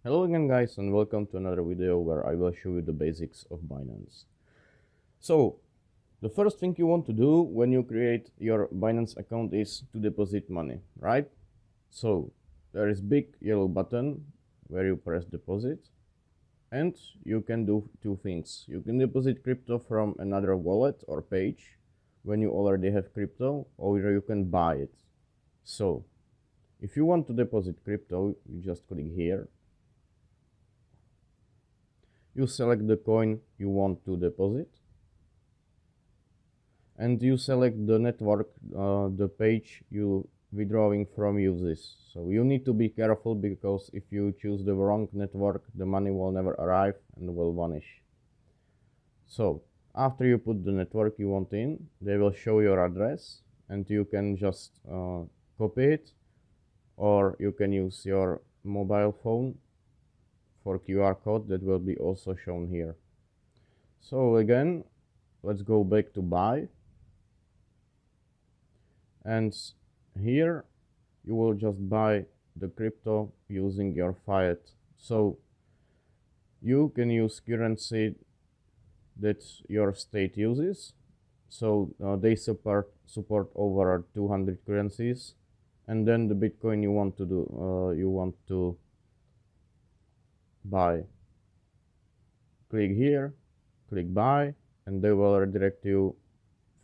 Hello again guys, and welcome to another video where I will show you the basics of Binance. So, the first thing you want to do when you create your Binance account is to deposit money, right? So, there is big yellow button where you press deposit, and you can do two things. You can deposit crypto from another wallet or page when you already have crypto, or you can buy it. So, if you want to deposit crypto, you just click here. You select the coin you want to deposit, and you select the network the page you withdrawing from uses. So you need to be careful, because if you choose the wrong network, the money will never arrive and will vanish. So after you put the network you want in, they will show your address, and you can just copy it, or you can use your mobile phone for QR code that will be also shown here. So again, let's go back to buy, and here you will just buy the crypto using your fiat. So you can use currency that your state uses. So they support over 200 currencies, and then the Bitcoin you want to buy. Click here, click buy, and they will redirect you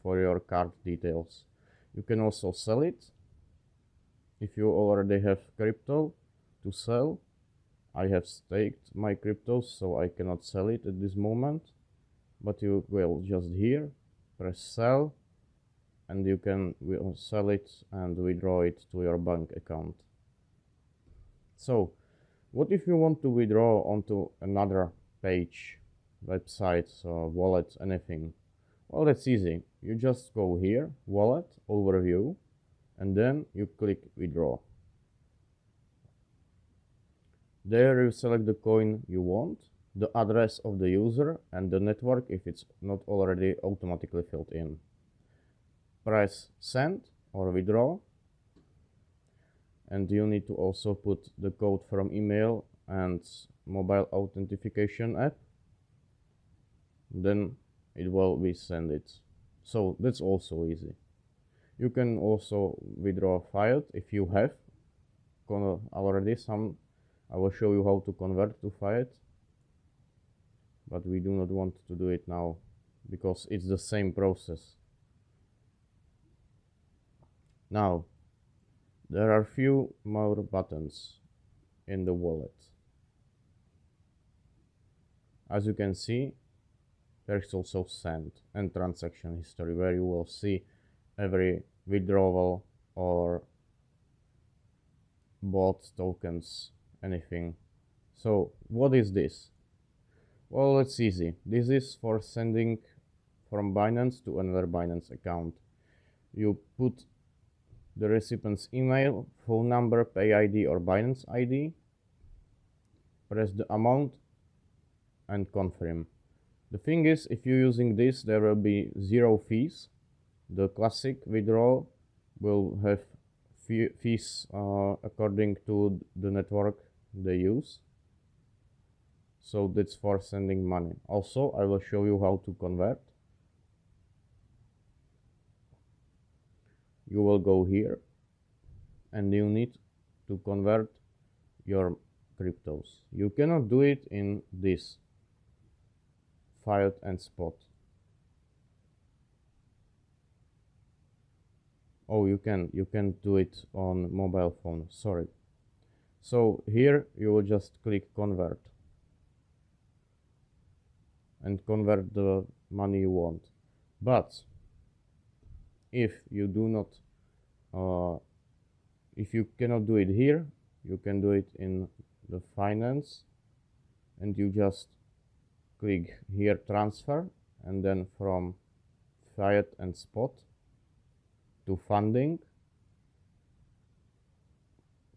for your card details. You can also sell it if you already have crypto to sell. I have staked my cryptos, so I cannot sell it at this moment, but you will just here press sell, and you can sell it and withdraw it to your bank account. So what if you want to withdraw onto another page, website, wallet, anything? Well, that's easy. You just go here, wallet, overview, and then you click withdraw. There you select the coin you want, the address of the user, and the network if it's not already automatically filled in. Press send or withdraw, and you need to also put the code from email and mobile authentication app. Then it will be sent it. So that's also easy. You can also withdraw fiat if you have already some. I will show you how to convert to fiat, but we do not want to do it now because it's the same process. Now there are few more buttons in the wallet. As you can see, there is also send and transaction history, where you will see every withdrawal or bought tokens, anything. So what is this? Well, it's easy. This is for sending from Binance to another Binance account. You put the recipient's email, phone number, pay ID or Binance ID, press the amount and confirm. The thing is, if you're using this, there will be zero fees. The classic withdrawal will have fees according to the network they use. So that's for sending money. Also, I will show you how to convert. You will go here, and you need to convert your cryptos. You cannot do it in this fiat and spot. Oh, you can do it on mobile phone, sorry. So here you will just click convert and convert the money you want. But if you do not if you cannot do it here, you can do it in the finance, and you just click here transfer, and then from fiat and spot to funding,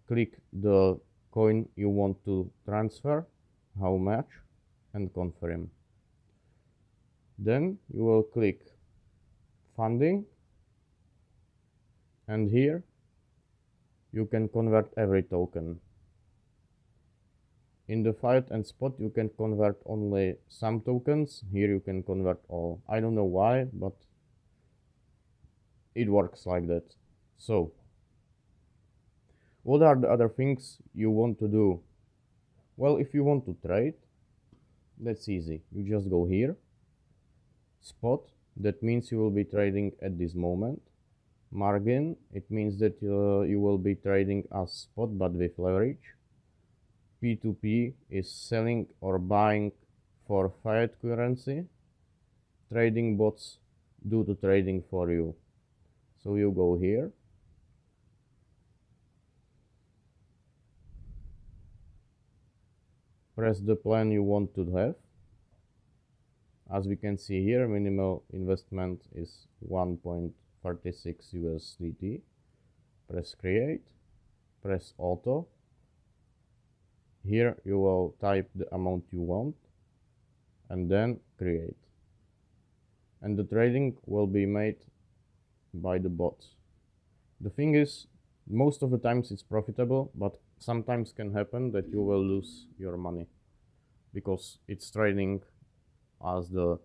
click the coin you want to transfer, how much, and confirm. Then you will click funding, and here you can convert every token. In the fiat and spot you can convert only some tokens. Here you can convert all. I don't know why, but it works like that. So what are the other things you want to do? Well, if you want to trade, that's easy. You just go here, spot, that means you will be trading at this moment. Margin, it means that you will be trading as spot but with leverage. P2P is selling or buying for fiat currency. Trading bots do the trading for you. So you go here, press the plan you want to have. As we can see here, minimal investment is 1.36 USDT. Press create, press auto. Here you will type the amount you want and then create. And the trading will be made by the bots. The thing is, most of the times it's profitable, but sometimes can happen that you will lose your money because it's trading as the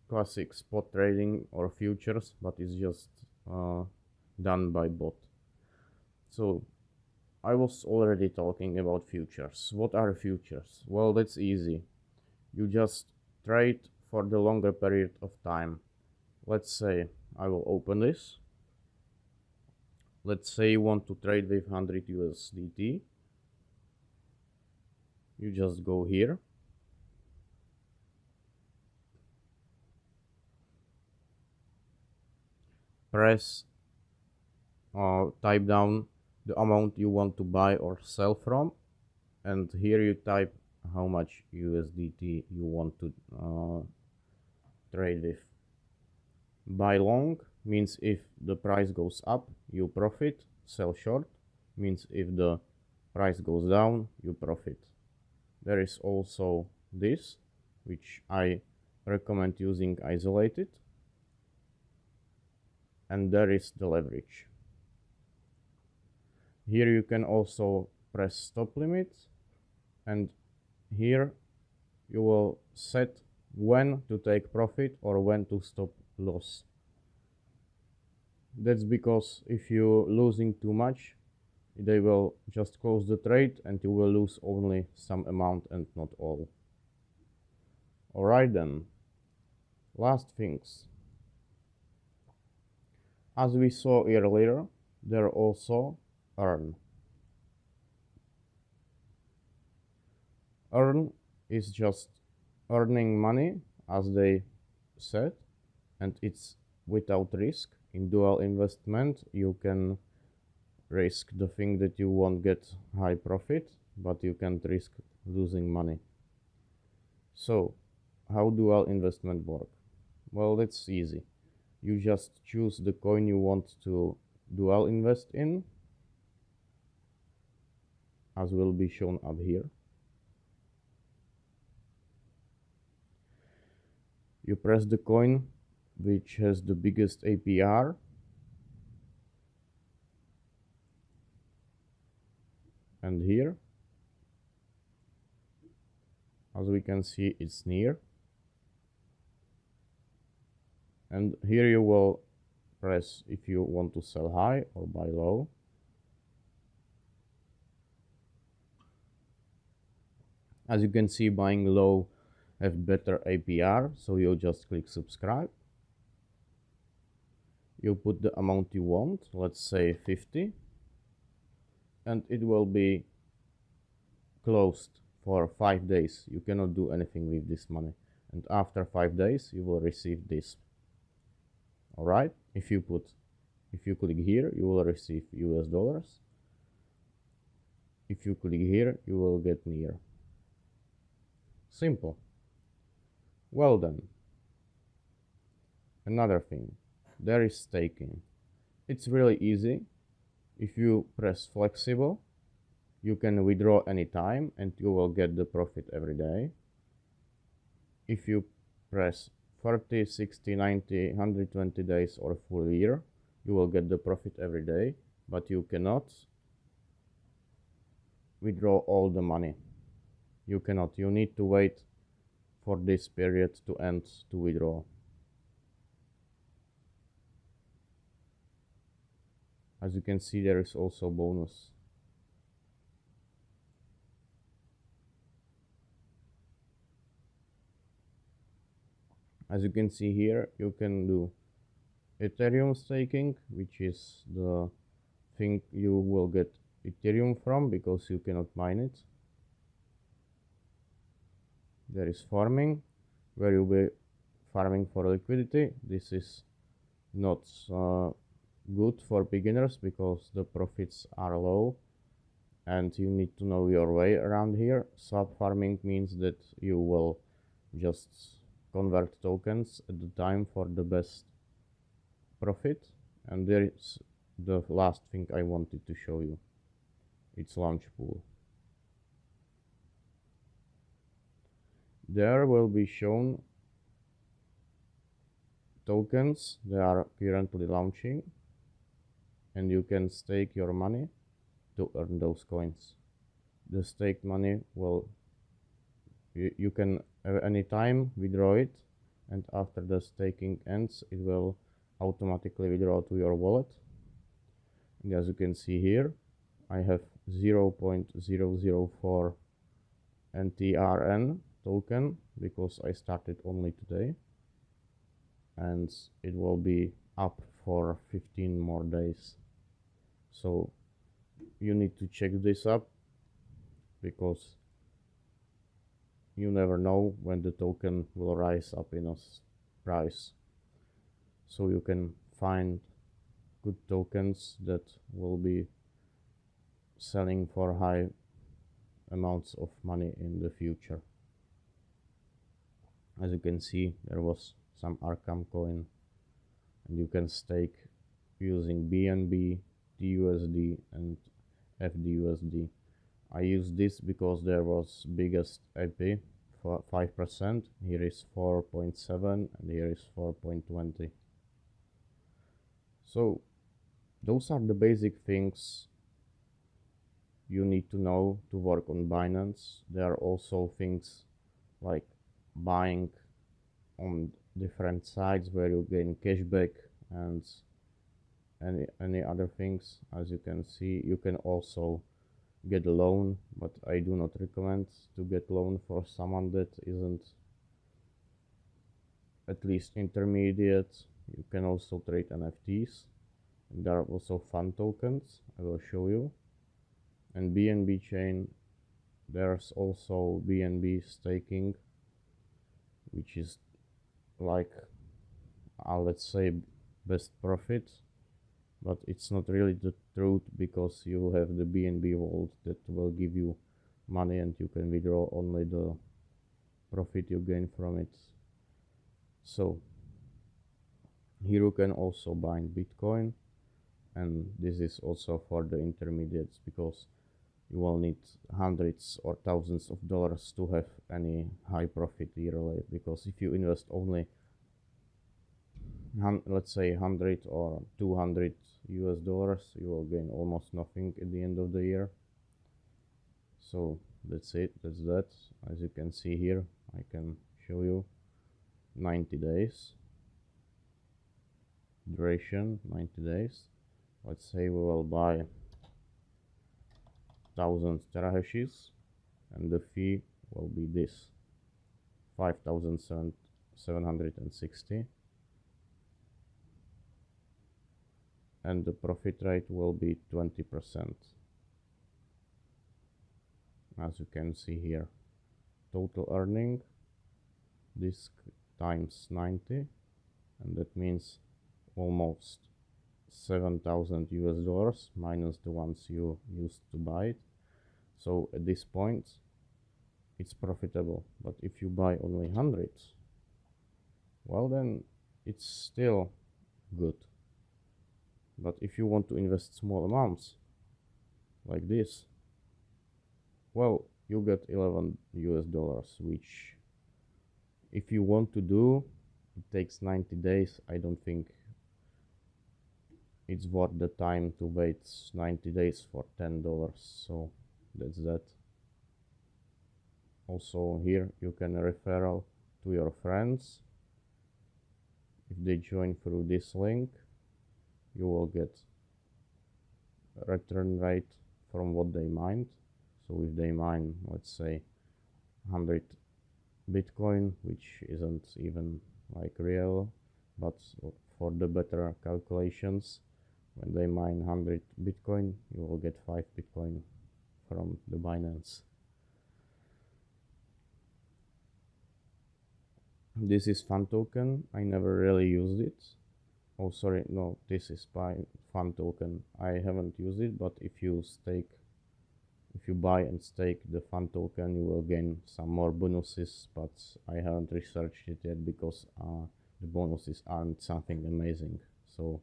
classic spot trading or futures, but it's just done by bot. So I was already talking about futures. What are futures? Well, that's easy. You just trade for the longer period of time. Let's say I will open this. Let's say you want to trade with 100 USDT. You just go here. Press type down the amount you want to buy or sell from, and here you type how much USDT you want to trade with. Buy long means if the price goes up you profit. Sell short means if the price goes down you profit. There is also this, which I recommend using isolated, and there is the leverage. Here you can also press stop limits, and here you will set when to take profit or when to stop loss. That's because if you're losing too much, they will just close the trade and you will lose only some amount and not all. Alright then, last things. As we saw earlier, there also earn. Earn is just earning money, as they said, and it's without risk. In dual investment you can risk the thing that you won't get high profit, but you can't risk losing money. So how dual investment work? Well, it's easy. You just choose the coin you want to dual invest in, as will be shown up here. You press the coin which has the biggest APR, and here, as we can see, it's near, and here you will press if you want to sell high or buy low. As you can see, buying low have better APR, so you just click subscribe. You put the amount you want, let's say 50, and it will be closed for 5 days. You cannot do anything with this money, and after 5 days you will receive this. Alright, if you click here you will receive US dollars. If you click here you will get near. Simple. Well then, another thing, there is staking. It's really easy. If you press flexible, you can withdraw anytime and you will get the profit every day. If you press 30, 60, 90, 120 days or full year, you will get the profit every day, but you cannot withdraw all the money. You cannot. You need to wait for this period to end to withdraw. As you can see, there is also bonus. As you can see here, you can do Ethereum staking, which is the thing you will get Ethereum from because you cannot mine it. There is farming, where you'll be farming for liquidity. This is not good for beginners because the profits are low and you need to know your way around here. Swap farming means that you will just convert tokens at the time for the best profit. And there is the last thing I wanted to show you. It's launch pool. There will be shown tokens that are currently launching, and you can stake your money to earn those coins. The staked money will you can at any time withdraw it, and after the staking ends it will automatically withdraw to your wallet. And as you can see here, I have 0.004 NTRN token because I started only today, and it will be up for 15 more days. So you need to check this up because you never know when the token will rise up in a price. So you can find good tokens that will be selling for high amounts of money in the future. As you can see, there was some Arkham coin, and you can stake using BNB, TUSD and FDUSD. I use this because there was biggest AP for 5%. Here is 4.7 and here is 4.20. So those are the basic things you need to know to work on Binance. There are also things like buying on different sites where you gain cashback and any other things. As you can see, you can also get a loan, but I do not recommend to get loan for someone that isn't at least intermediate. You can also trade NFTs, and there are also fantokens. I will show you. And BNB chain, there's also BNB staking, which is like let's say best profit, but it's not really the truth because you have the BNB vault that will give you money and you can withdraw only the profit you gain from it. So here you can also buy Bitcoin, and this is also for the intermediates because you will need hundreds or thousands of dollars to have any high profit yearly, because if you invest only let's say 100 or 200 US dollars, you will gain almost nothing at the end of the year. So that's it, that's that. As you can see here, I can show you 90 days duration, 90 days. Let's say we will buy 1000 terahashes, and the fee will be this 5,760, and the profit rate will be 20%. As you can see here, total earning this times 90, and that means almost 7,000 US dollars minus the ones you used to buy it. So at this point it's profitable, but if you buy only hundreds, well, then it's still good. But if you want to invest small amounts like this, well, you get 11 US dollars, which if you want to do, it takes 90 days. I don't think it's worth the time to wait 90 days for $10. So that's that. Also here you can referral to your friends. If they join through this link, you will get return rate from what they mined. So if they mine, let's say 100 Bitcoin, which isn't even like real, but for the better calculations, when they mine 100 Bitcoin, you will get 5 Bitcoin from the Binance. This is fantoken. I never really used it. Oh, sorry, no, this is fantoken. I haven't used it, but if you buy and stake the fantoken, you will gain some more bonuses, but I haven't researched it yet because the bonuses aren't something amazing. So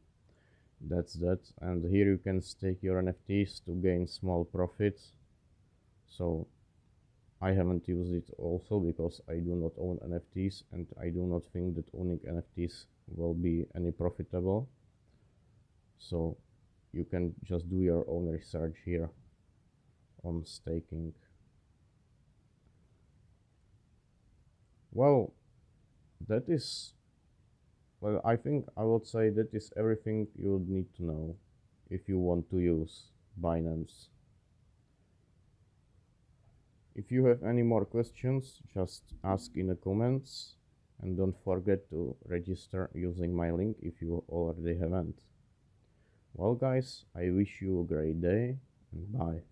that's that. And here you can stake your NFTs to gain small profits. So I haven't used it also because I do not own NFTs, and I do not think that owning NFTs will be any profitable. So you can just do your own research here on staking. Well, that is, well, I think I would say that is everything you would need to know if you want to use Binance. If you have any more questions, just ask in the comments, and don't forget to register using my link if you already haven't. Well guys, I wish you a great day, and bye.